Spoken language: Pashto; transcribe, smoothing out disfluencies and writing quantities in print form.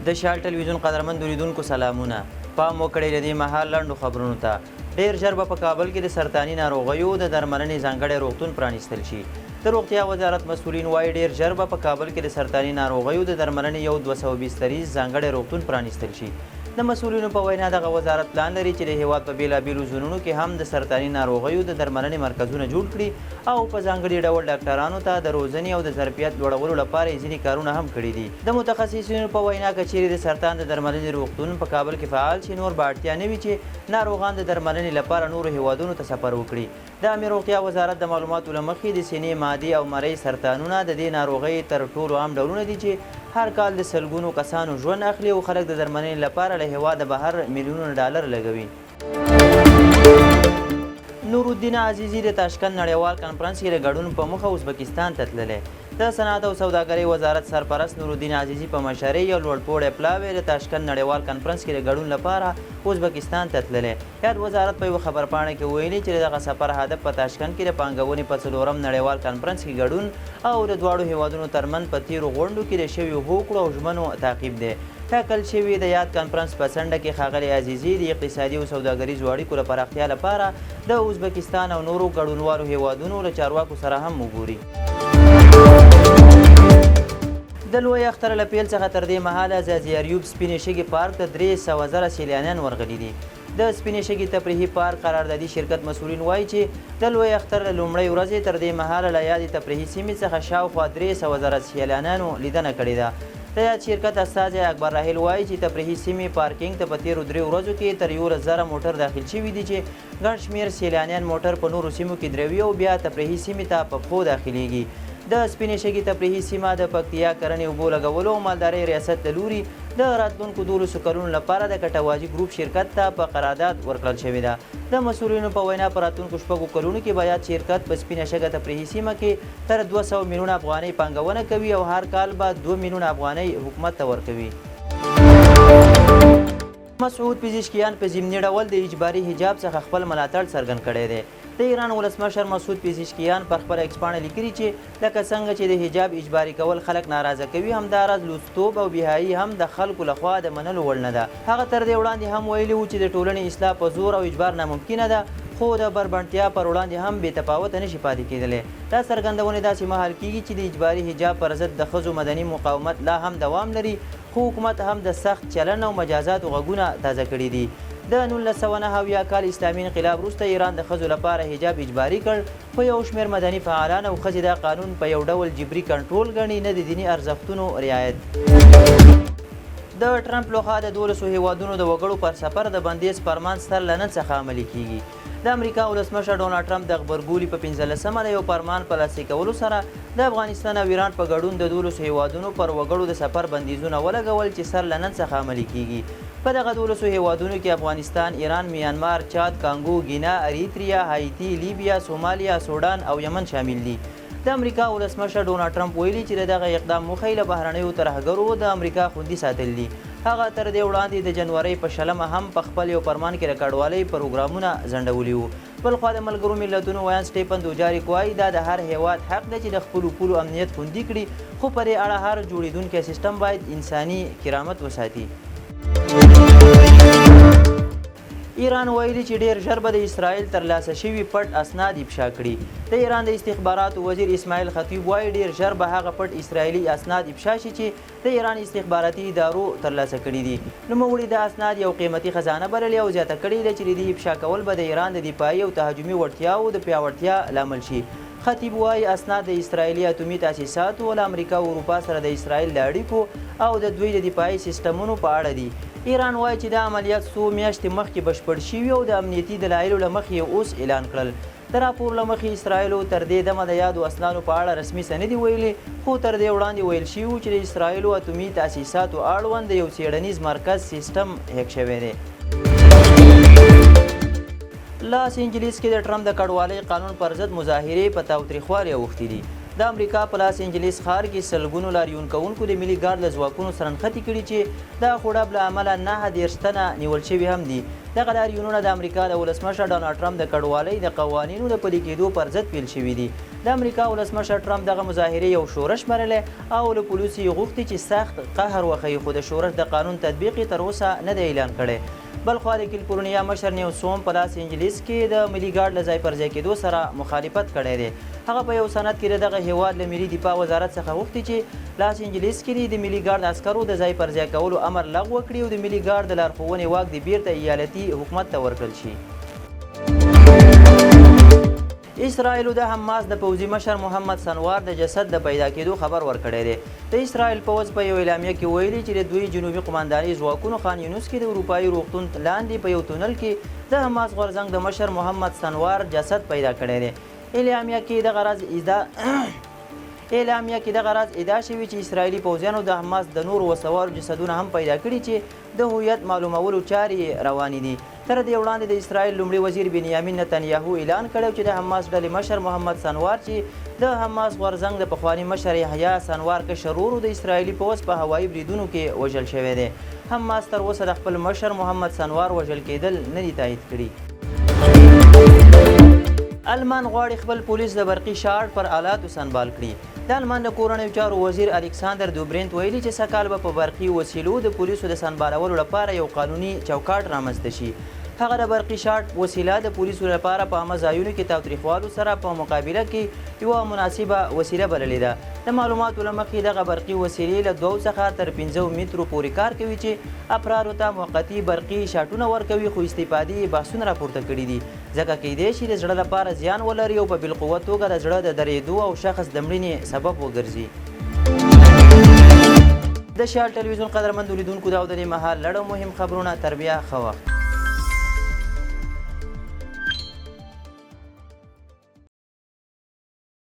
د شال تلویزیون قدرمن اوریدونکو سلامونه. پام وکړئ د دې مهال لنډو خبرونو ته. ډېر ژر به په کابل کې د سرطاني ناروغیو د درملنې ځانګړی روغتون پرانیستل شي. د روغتیا وزارت مسؤلین وایي ډېر ژر به په کابل کې د سرطاني ناروغیو د درملنې یو 200 بستریز ځانګړی روغتون پرانیستل شي. د مسؤلینو په وینا دغه وزارت پلان لري چې د هیواد په بېلابېلو زونونو کې هم د سرطاني ناروغیو د درملنې مرکزونه جوړ کړي او په ځانګړي ډول ډاکټرانو ته د روزنې او د ظرفیت لوړولو لپاره یې ځینې کارونه هم کړي دي. د متخصصینو په وینا که چیرې د سرطان د درملنې روغتون په کابل کې فعال شي نور به اړتیا نه وي چې ناروغان د درملنې لپاره نورو هیوادونو ته سفر وکړي. د عامې روغتیا وزارت د معلوماتو له مخې د سینې معدې او مرۍ سرطانونه د دې ناروغۍ تر ټولو عام ډولونه دي چې هر کال د سلګونو کسانو ژوند اخلي او خلک د درملنې لپاره له هیواده بهر میلیونونه ډالر لګوي. نورالدین عزیزي د تاشکند نړیوال کنفرانس کې د ګډون په موخه ازبکستان ته تللی. د صنعت او سوداګرۍ وزارت سرپرست نورالدین عزیزي په مشرۍ یو لوړپوړی پلاوی د تاشکند نړیوال کنفرانس کې د ګډون لپاره ازبکستان ته تللی. یاد وزارت په یوه خبرپاڼه کې ویلي چې دغه سفر هدف په تاشکند کې د پانګونې په 4م نړیوال کنفرانس کې ګډون او د دواړو هیوادونو ترمنځ په تیرو غونډو کې د شویو هوکړو او ژمنو تعقیب دی. ټاکل شوي د یاد کنفرانس په څنډه کې ښاغلي عزیزي د اقتصادي او سوداګریزو اړیکو له پراختیا لپاره د ازبکستان او نورو ګډونوالو هیوادونو له چارواکو سره هم وګوري. د لوی اختر له پیل څخه تر دې مهاله زازیاریوب سپینې شګې پارک ته 300,000 سیلانیان ورغلي دي. د سپینې شګې تفریحي پارک قراردادي شرکت مسؤلین وایي چې د لوی اختر له لومړۍ ورځې تر دې مهاله له یادې تفریحي سیمې څخه شاوخوا 300,000 سیلانیانو لیدنه کړې ده. د یاد شرکت استازی اکبر راحل وایي چې تفریحي سیمې پارکینګ ته په تیرو 3 ورځو کې تر 11,000 موټر داخل شوي دي چې ګڼ شمېر سیلانیان موټر په نورو سیمو کې دروي او بیا تفریحي سیمې ته په پښو داخلیږي. د سپینې شګې تفریحي سیمه د پکتیا کرنې اوبو لګولو او مالدارۍ ریاست له لوري د راتلونکو 12 کلونو لپاره د کټواجي ګروپ شرکت ته په قرارداد ورکړل شوې ده. د مسؤلینو په وینا په راتلونکو 6 کلونو کې به یاد شرکت په سپینه شګه تفریحي سیمه کې تر 200 میلیونه افغانۍ پانګونه کوي او هر کال به 2 میلیونه افغانۍ حکومت ته ورکوي. مسعود پزشکیان په ضمني ډول د اجباري حجاب څخه خپل ملاتړ څرګند کړی دی. د ایران ولسمشر مسعود پزشکیان پر خپله ایکس پاڼه لیکلي چې لکه څنګه چې د حجاب اجباري کول خلک ناراضه کوي همداراز لوستوب او بېحایي هم د خلکو لخوا د منلو وړ نه ده. هغه تر دې وړاندې هم ویلي وو چې د ټولنې اصلاح په زور او اجبار ناممکنه ده خو د بربنډتیا پر وړاندې هم بې تفاوته نشي پاتې کېدلی. دا څرګندونې داسې مهال کیږي چې د اجباري حجاب پر ضد د ښځو مدني مقاومت لا هم دوام لري خو حکومت هم د سخت چلن او مجازاتو غږونه تازه کړي دي. د 1990 کال اسلامي انقلاب وروسته ایران د ښځو لپاره حجاب اجباري کړ خو یو شمېر مدني فعالان او ښځې دا قانون په یو ډول جبري کنټرول ګڼي نه د دیني ارزښتونو رعایت. د ټرمپ لخوا د 12 هیوادونو د وګړو پر سفر د بندیز فرمان سر له نن څخه عملي کیږي. د امریکا ولسمشر ډونالډ ټرمپ د غبرګولي په 15مه د یو فرمان په لاسلیک کولو سره د افغانستان او ایران په ګډون د 12 هیوادونو پر وګړو د سفر بندیزونه ولګول چې سر له نن څخه عملي کیږي. په دغه 12 هیوادونو کې افغانستان، ایران، میانمار، چاد، کانګو، ګینا، اریتریا، هایتي، لیبیا، سومالیا، سودان او یمن شامل دي. د امریکا ولسمشر ډونالډ ټرمپ ویلي چې دغه اقدام موخه یې له بهرنیو ترهګرو د امریکا خوندي ساتل دي. هغه تر دې وړاندې د جنورۍ په 20 هم په خپل یو فرمان کې د کډوالۍ پروګرامونه ځنډولي وو. بلخوا د ملګرو ملتونو ویان سټیفن دوجاریک وایي دا د هر هیواد حق دی چې د خپلو پولو امنیت خوندي کړي خو په دې اړه هر جوړېدونکی سیستم باید انساني کرامت وساتي. ایران ویلي چې ډېر ژر به د اسرائیل ترلاسه شوي پټ اسناد افشا کړي. د ایران د استخباراتو وزیر اسماعیل خطیب وایي ډېر ژر به هغه پټ اسرائیلي اسناد افشا شي چې د ایران استخباراتي ادارو ترلاسه کړي دي. نوموړي د اسناد یو قیمتي خزانه بللې او زیاته کړې ده چې د دې افشا کول به د ایران د دفاعي او تهاجمي وړتیاوو د پیاوړتیا لامل شي. خطیب وایي اسناد د اسرائیلي اتومي تاسیساتو او له امریکا او اروپا سره د اسرائیل له اړیکو او د دوی د دفاعي سیستمونو په اړه دي. ایران وایي چې دا عملیات څو میاشتې مخکې بشپړ شوي او د امنیتي دلایلو له مخې یې اوس اعلان کړل. د راپور له مخې اسرائیلو تر دې دمه د یادو اسنادو په اړه رسمي څه نه دي ویلي خو تر دې وړاندې ویل شوي وو چې د اسرائیلو اتومي تاسیساتو اړوند د یو څېړنیز مرکز سیستم هیک شوی دی. لاس انجلیس کې د ټرمپ د کډوالۍ قانون پر ضد مظاهرې په تاوتریخوالي اوښتې دي. د امریکا په لاس انجلیس ښار کې سلګونو لاریون کوونکو د ملي ګارډ له ځواکونو سره نښتې کړي چې د خړاب له امله 9 تنه نیول شوي هم دي. دغه لاریونونه د امریکا د ولسمشر ډانلډ ټرمپ د کډوالۍ د قوانینو د پلي کېدو پر ضد پیل شوي دي. د امریکا ولسمشر ټرمپ دغه مظاهرې یو شورش بللی او له پولیسو یې غوښتي چې سخت قهر وښیي، خو د شورش د قانون تطبیق یې تر اوسه نه دی اعلان کړی. بلخوا د کیلیفورنیا مشر نیوسوم په لاس انجلیس کې د ملي ګارډ له ځای پر ځای کېدو سره مخالفت کړی دی. هغه په یو سند کې د دغه هیواد له ملي دفاع وزارت څخه غوښتي چې لاس انجلیس کې د ملي ګارډ عسکرو د ځای پر ځای کولو امر لغوه کړي او د ملي ګارډ د لارښوونې واک د بیرته ایالتي حکومت ته ورکړل شي. اسرائیلو د حماس د پوځي مشر محمد سنوار د جسد د پیدا کېدو خبر ورکړی دی. د اسرائیل پوځ په یو اعلامیه کې ویلي چې د دوی جنوبي قمانداني ځواکونو خان یونس کې د اروپایي روغتون لاندې په یو تونل کې د حماس غورځنګ د مشر محمد سنوار جسد پیدا کړی دی. اعلامیه کې دغه راز ادعا شوي چې اسرائیلي پوځیانو د حماس د نورو وسوارو جسدونه هم پیدا کړي چې د هویت معلومولو چارې روانې دي. تر دې وړاندې د اسرائیل لومړي وزیر بنیامین نتنیاهو اعلان کړی چې د حماس ډلې مشر محمد سنوار چې د حماس غورځنګ د پخواني مشر یحیی سنوار کشر ورور د اسرائیلي پوځ په هوایي بریدونو کې وژل شوی دی. حماس تر اوسه د خپل مشر محمد سنوار وژل کېدل نه دي تایید کړي. المان غواړي خپل پولیس د برقي شارټ پر آلاتو سنبال کړي. د المان د کورنیو چارو وزیر الکساندر دوبرینت ویلي چې سږکال به په برقي وسیلو د پولیسو د سنبالولو لپاره یو قانوني چوکاټ رامنځته شي. هغه د برقي شارټ وسیله د پولیسو لپاره په عامه ځایونو کې تاوتریخوالو سره په مقابله کې یوه مناسبه وسیله بللې ده. د معلوماتو له مخې دغه برقي وسیلې له 2 څخه تر 5 مترو پورې کار کوي چې افرادو ته موقتي برقي شاټونه ورکوي، خو استفادې بحثونه راپورته کړي دي ځکه کیدای شي د زړه لپاره زیان ولري او په بالقوه توګه د زړه د درېدو او شخص د مړینې سبب وګرځي. د شال تلویزیون قدرمندو لیدونکو دا د دې مهال لړ مهم خبرونه تر بیا ښه وخت.